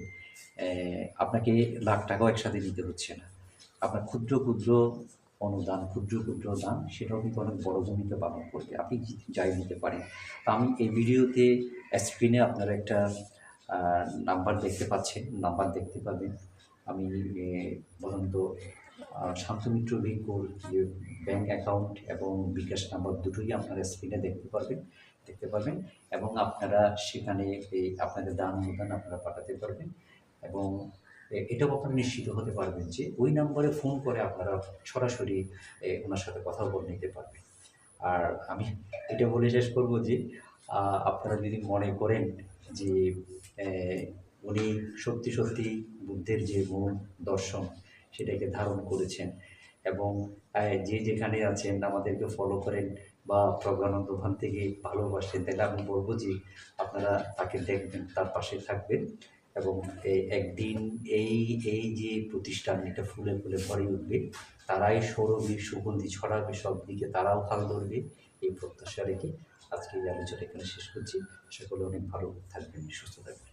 আপনাকে লাখ টাকাও একসাথে দিতে হচ্ছে না। আপনার ক্ষুদ্র ক্ষুদ্র অনুদান, ক্ষুদ্র ক্ষুদ্র দান, সেটাও কিন্তু অনেক বড় ভূমিকা পালন করবে। আপনি যাই দিতে পারেন। তা আমি এই ভিডিওতে স্ক্রিনে আপনারা একটা নাম্বার দেখতে পাচ্ছেন, নাম্বার দেখতে পাবেন। আমি বলুন তো শান্তমিত্র ভিকুর যে ব্যাঙ্ক অ্যাকাউন্ট এবং বিকাশ নাম্বার দুটোই আপনারা স্ক্রিনে দেখতে পারবেন এবং আপনারা সেখানে এই আপনাদের দান অনুদান আপনারা পাঠাতে পারবেন। এবং এটাও আপনারা নিশ্চিত হতে পারবেন যে ওই নাম্বারে ফোন করে আপনারা সরাসরি ওনার সাথে কথাও বলে নিতে পারবেন। আর আমি এটা বলে শেষ করবো যে আপনারা যদি মনে করেন যে উনি সত্যি সত্যি বুদ্ধের যে মূল দর্শন সেটাকে ধারণ করেছেন এবং যে যেখানে আছেন আমাদেরকে ফলো করেন বা প্রজ্ঞানন্দ ভান থেকে ভালোবাসেন, তাহলে আমি বলবো যে আপনারা তাকে দেখবেন, তার পাশে থাকবেন এবং একদিন এই যে প্রতিষ্ঠান এটা ফুলে ফুলে ভরে উঠবে, তারাই সৌরভীর সুগন্ধি ছড়াবে সব দিকে, তারাও হাল ধরবে, এই প্রত্যাশা রেখে আজকে এই আলোচনা এখানে শেষ করছি। সকলে অনেক ভালো থাকবেন, সুস্থ থাকবেন।